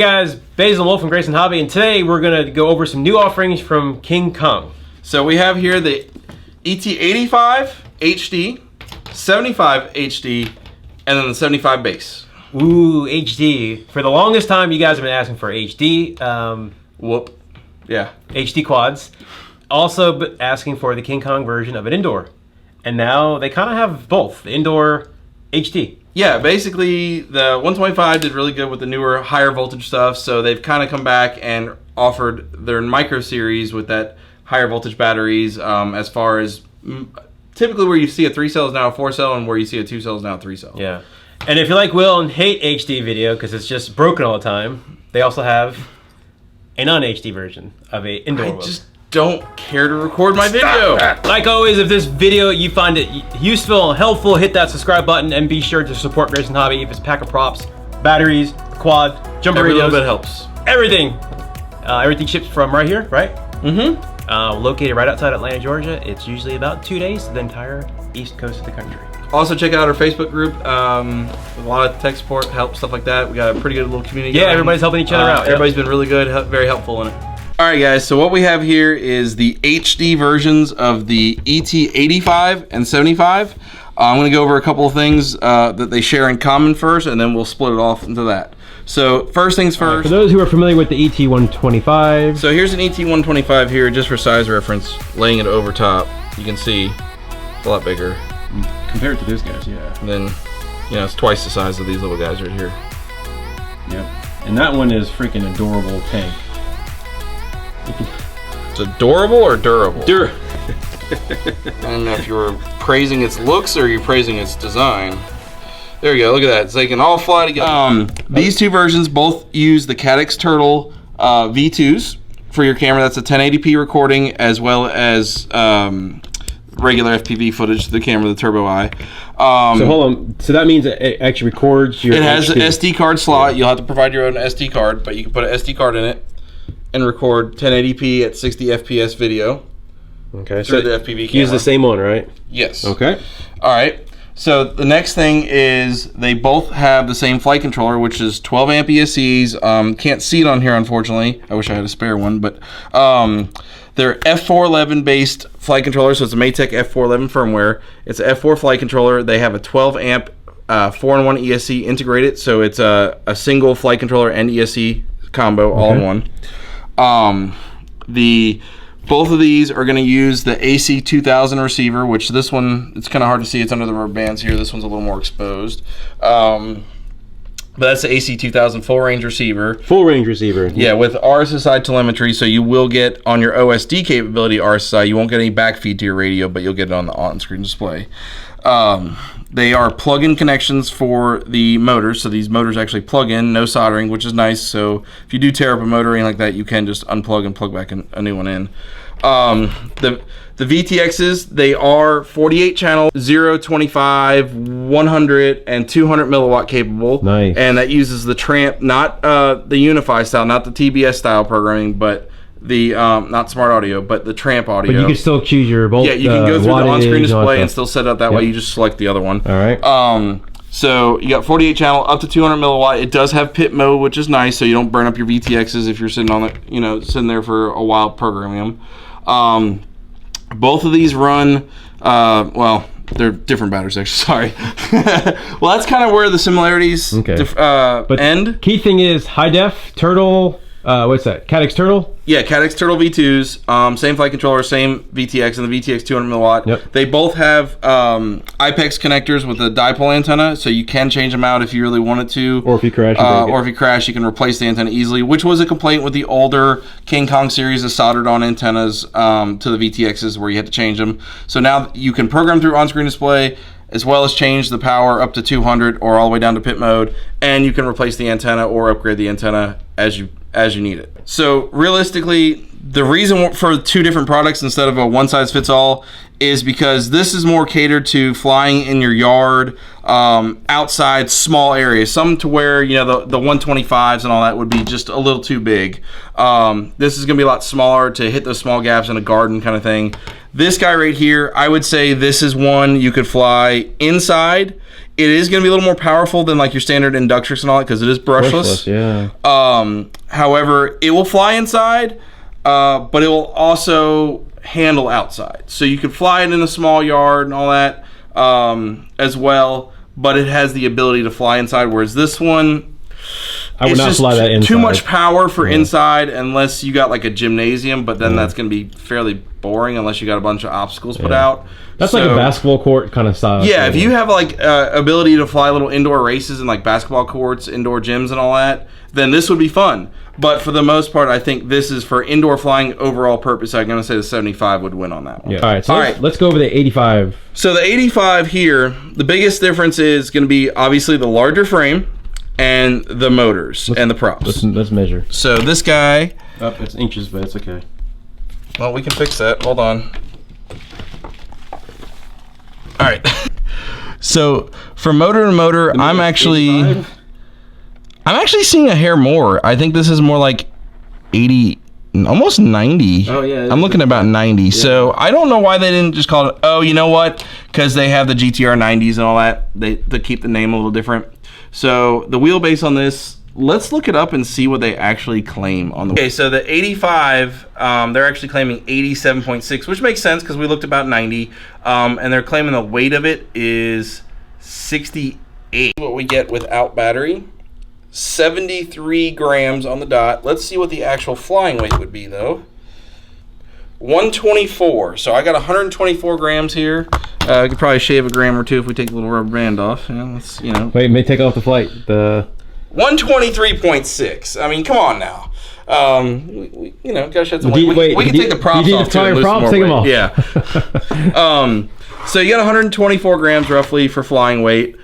Hey guys, Basil Wolf from Grayson Hobby, and today we're going to go over some new offerings from KingKong. So we have here the ET85 HD, 75 HD, and then the 75 base. Ooh, HD. For the longest time, you guys have been asking for HD. Whoop. Yeah. HD quads. Also asking for the KingKong version of an indoor. And now they kind of have both, the indoor HD. Yeah, basically the 125 did really good with the newer higher voltage stuff, so they've kind of come back and offered their micro series with that higher voltage batteries, as far as typically where you see a 3-cell is now a 4-cell and where you see a 2-cell is now a 3-cell. Yeah. And if you like Will and hate HD video because it's just broken all the time, they also have a non-HD version of a indoor I mode. just don't care to record my video. Like always, if this video you find it useful and helpful, hit that subscribe button and be sure to support Grayson Hobby. If it's pack of props, batteries, quad, jumper Every radios, little bit helps. Everything. Everything ships from right here, right? Mm-hmm. Located right outside Atlanta, Georgia. It's usually about 2 days to the entire east coast of the country. Also check out our Facebook group. With a lot of tech support, help, stuff like that. We got a pretty good little community. Yeah, everybody's helping each other out. Everybody's been really good, very helpful in it. Alright guys, so what we have here is the HD versions of the ET85 and 75. I'm going to go over a couple of things that they share in common first, and then we'll split it off into that. So first things first. For those who are familiar with the ET125. So here's an ET125 here, just for size reference, laying it over top. You can see it's a lot bigger. Compared to those guys, yeah. And then, you know, it's twice the size of these little guys right here. Yep. And that one is freaking adorable tank. It's adorable or durable? Dur. I don't know if you were praising its looks or you're praising its design. There you go, look at that. So they can all fly together. These two versions both use the Caddx Turtle V2s for your camera. That's a 1080p recording as well as regular FPV footage to the camera, the Turbo Eye. So hold on. So that means it actually records your It has HD. an SD card slot. You'll have to provide your own SD card, but you can put an SD card in it and record 1080p at 60 FPS video. Okay, through so the FPV camera. use the same one, right? Yes. Okay. All right. So the next thing is they both have the same flight controller, which is 12 amp ESCs. Can't see it on here, unfortunately. I wish I had a spare one, but they're F411 based flight controller, so it's a Maytech F411 firmware. It's an F4 flight controller. They have a 12 amp 4-in-1 ESC integrated, so it's a single flight controller and ESC combo all in one. Both of these are going to use the AC2000 receiver, which this one, it's kind of hard to see. It's under the rubber bands here. This one's a little more exposed. But that's the AC2000 full range receiver. Full range receiver. Yeah, with RSSI telemetry, so you will get on your OSD capability RSSI. You won't get any backfeed to your radio, but you'll get it on the on-screen display. They are plug-in connections for the motors, so these motors actually plug in, no soldering, which is nice. So if you do tear up a motor or anything like that, you can just unplug and plug back a new one in. The VTXs, they are 48 channel, 0, 25, 100, and 200 milliwatt capable. Nice. And that uses the Tramp, not the Unify style, not the TBS style programming, but the not Smart Audio, but the Tramp audio. But you can still choose your volt. Yeah, you can go through the on-screen display and still set it up that way. Yep. You just select the other one. All right. So you got 48 channel up to 200 milliwatt. It does have pit mode, which is nice, so you don't burn up your VTXs if you're sitting on it, you know, sitting there for a while programming them. Both of these run, well, they're different batteries actually. Sorry. Well, that's kind of where the similarities end. Key thing is high def Turtle. What's that? Caddx Turtle? Yeah, Caddx Turtle V2s, same flight controller, same VTX, and the VTX 200 milliwatt. Yep. They both have IPEX connectors with a dipole antenna, so you can change them out if you really wanted to. Or if you crash. Or if you crash, you can replace the antenna easily, which was a complaint with the older KingKong series of soldered-on antennas to the VTXs where you had to change them. So now you can program through on-screen display, as well as change the power up to 200 or all the way down to pit mode, and you can replace the antenna or upgrade the antenna as you need it. So realistically, the reason for two different products instead of a one-size-fits-all is because this is more catered to flying in your yard, outside small areas, some to where, you know, the 125s and all that would be just a little too big. This is gonna be a lot smaller to hit those small gaps in a garden kind of thing. This guy right here, I would say this is one you could fly inside It is going to be a little more powerful than like your standard Inductrix and all that because it is brushless. Yeah. However, it will fly inside, but it will also handle outside. So you could fly it in a small yard and all that as well, but it has the ability to fly inside, whereas this one, I would not fly that inside. Too much power for inside unless you got like a gymnasium, but then that's going to be fairly boring unless you got a bunch of obstacles put out. That's like a basketball court kind of style. Yeah, if you have like ability to fly little indoor races and like basketball courts, indoor gyms and all that, then this would be fun. But for the most part, I think this is for indoor flying overall purpose. I'm going to say the 75 would win on that one. Yeah. All right, so let's go over the 85. So the 85 here, the biggest difference is going to be obviously the larger frame and the motors and the props. Let's measure. So this guy... Oh, it's inches, but it's okay. Well, we can fix that. Hold on. All right. So for motor to motor, I'm actually seeing a hair more. I think this is more like 80, almost 90. Oh yeah. I'm looking at about 90. Yeah. So I don't know why they didn't just call it. Oh, you know what? Because they have the GTR 90s and all that. They keep the name a little different. So the wheelbase on this, let's look it up and see what they actually claim on the. Okay, so the 85, they're actually claiming 87.6, which makes sense because we looked about 90, and they're claiming the weight of it is 68. What we get without battery, 73 grams on the dot. Let's see what the actual flying weight would be though. 124. So I got 124 grams here. I could probably shave a gram or two if we take the little rubber band off. Yeah, let's, you know. Wait, may take off the flight. The 123.6 I mean, come on now. We you know, gotta shed some weight. We can take the props off too. Take them off. Yeah. So you got 124 grams roughly for flying weight,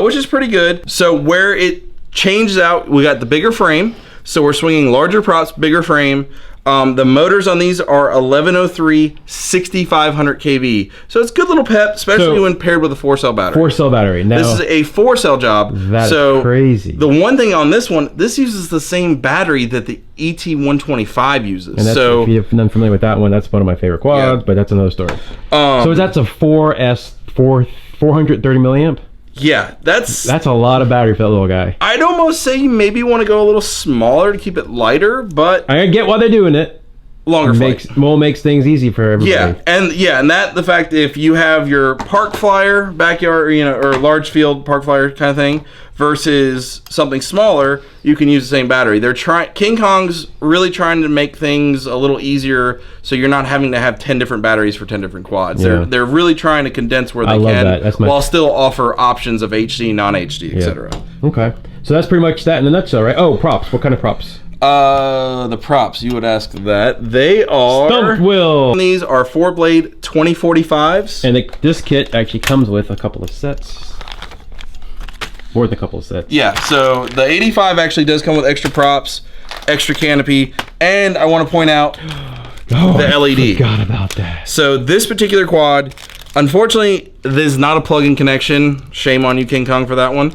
which is pretty good. So where it changes out, we got the bigger frame. So we're swinging larger props, bigger frame. The motors on these are 1103 6500 kV. So it's good little pep, especially when paired with a 4-cell battery. 4-cell battery. Now, this is a 4-cell job. That's crazy. The one thing on this one, this uses the same battery that the ET125 uses. And that's, if you're not familiar with that one, that's one of my favorite quads, but that's another story. So that's a 430 milliamp? Yeah, that's a lot of battery for that little guy. I'd almost say you maybe want to go a little smaller to keep it lighter, but I get why they're doing it. Longer flight. Makes things easy for everybody. Yeah, and that the fact that if you have your park flyer, backyard, you know, or large field park flyer kind of thing versus something smaller, you can use the same battery. They're KingKong's really trying to make things a little easier, so you're not having to have 10 different batteries for 10 different quads. Yeah. They're really trying to condense where they can, while still offer options of HD, non-HD, etc. Okay, so that's pretty much that in a nutshell, right? Oh, props. What kind of props? The props, you would ask that. They are... Stump wheel. These are 4-blade 2045s. And this kit actually comes with a couple of sets. More than a couple of sets. Yeah, so the 85 actually does come with extra props, extra canopy, and I want to point out the LED. I forgot about that. So this particular quad, unfortunately, there's not a plug-in connection. Shame on you, KingKong, for that one.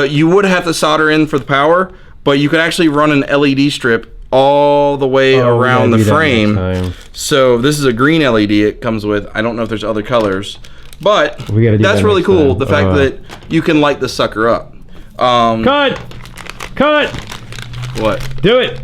You would have to solder in for the power, but you could actually run an LED strip all the way around the frame. So this is a green LED it comes with. I don't know if there's other colors, but that's really cool. The fact that you can light the sucker up. Cut! What? Do it!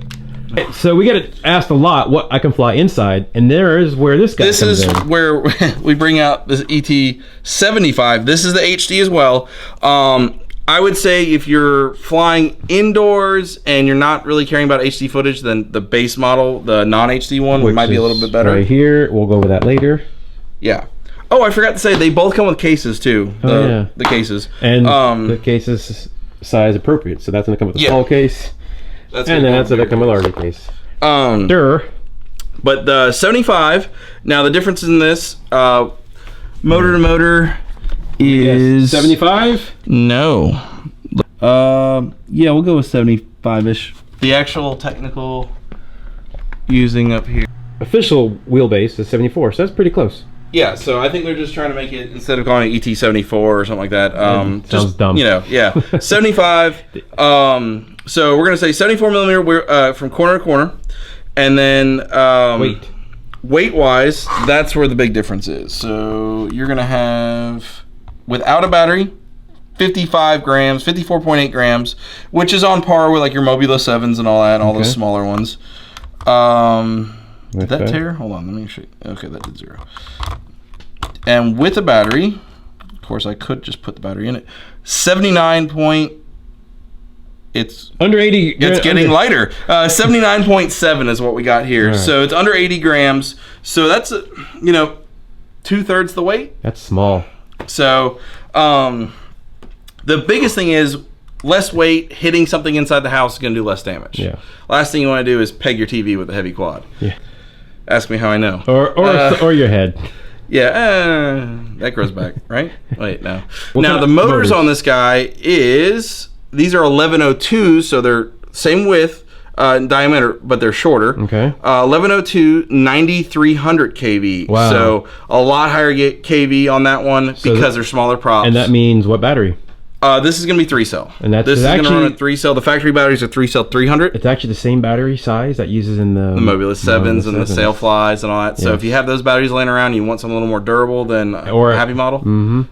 So we get asked a lot what I can fly inside, and there is where this guy comes in. This is where we bring out this ET75. This is the HD as well. I would say if you're flying indoors and you're not really caring about HD footage, then the base model, the non-HD one, might be a little bit better. Right here, we'll go over that later. Yeah. Oh, I forgot to say, they both come with cases too. The cases. And the cases size appropriate. So that's going to come with a small case. And then that's going to come with a larger case. But the 75, now the difference in this, motor to motor is 75? No. Yeah, we'll go with 75-ish. The actual technical using up here. Official wheelbase is 74, so that's pretty close. Yeah, so I think they're just trying to make it, instead of calling it ET74 or something like that, sounds dumb. You know, yeah. 75. So we're gonna say 74 millimeter from corner to corner, and then weight wise, that's where the big difference is. So you're gonna have without a battery, 55 grams, 54.8 grams, which is on par with like your Mobula 7s and all that, and all those smaller ones. Did that tear? Hold on, let me show you. Okay, that did 0. And with a battery, of course I could just put the battery in it, 79. It's under 80. It's getting lighter. 79.7 is what we got here. Right. So it's under 80 grams. So that's, you know, 2/3 the weight. That's small. So the biggest thing is less weight hitting something inside the house is going to do less damage. Yeah. Last thing you want to do is peg your TV with a heavy quad. Yeah. Ask me how I know. Or your head. Yeah, that grows back, right? Wait, no. Now the motors on this guy is, these are 1102s, so they're same width in diameter, but they're shorter. Okay. 1102, 9300 kV. Wow. So a lot higher kV on that one because they're smaller props. And that means what battery? This is going to be 3-cell. And that's this is going to run a 3-cell. The factory batteries are 3-cell 300. It's actually the same battery size that uses in the Mobula 7s and the Sailflies and all that. So if you have those batteries laying around and you want something a little more durable than a Happy model,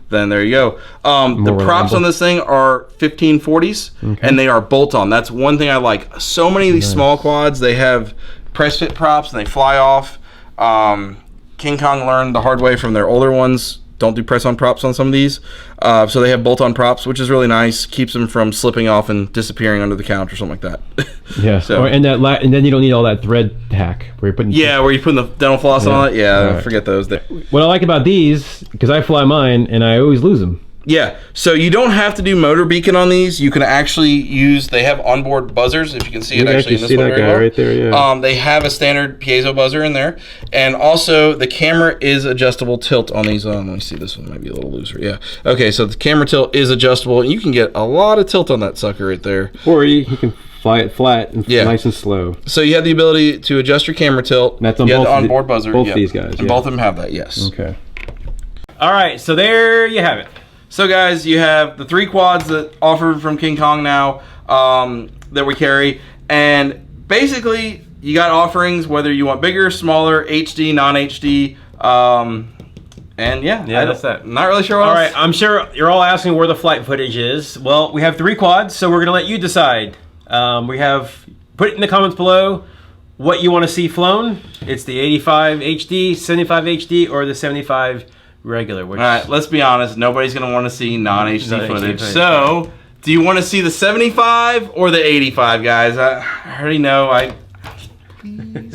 then there you go. The props on this thing are 1540s, and they are bolt-on. That's one thing I like. So many of these small quads, they have press-fit props and they fly off. KingKong learned the hard way from their older ones. Don't do press-on props on some of these. So they have bolt-on props, which is really nice. Keeps them from slipping off and disappearing under the couch or something like that. Yeah. So, and then you don't need all that thread hack where you're putting. Yeah, where you're putting the dental floss on it. Yeah, forget those. What I like about these, because I fly mine and I always lose them. Yeah, so you don't have to do motor beacon on these. You can actually use, they have onboard buzzers, if you can see it actually in this one very well. Right there, yeah. They have a standard piezo buzzer in there. And also, the camera is adjustable tilt on these. Let me see, this one might be a little looser, yeah. Okay, so the camera tilt is adjustable, and you can get a lot of tilt on that sucker right there. Or you can fly it flat and nice and slow. So you have the ability to adjust your camera tilt. And that's on both the onboard buzzer. Both these guys. And both of them have that, yes. Okay. All right, so there you have it. So guys, you have the 3 quads that offered from KingKong now that we carry, and basically you got offerings whether you want bigger, smaller, HD, non-HD, and yeah, that's that. Not really sure what else. All right, I'm sure you're all asking where the flight footage is. Well, we have 3 quads, so we're gonna let you decide. We have, put it in the comments below what you want to see flown. It's the 85 HD, 75 HD, or the 75 regular. All right, let's be honest. Nobody's going to want to see non-HD footage. So, do you want to see the 75 or the 85, guys? I already know. Please.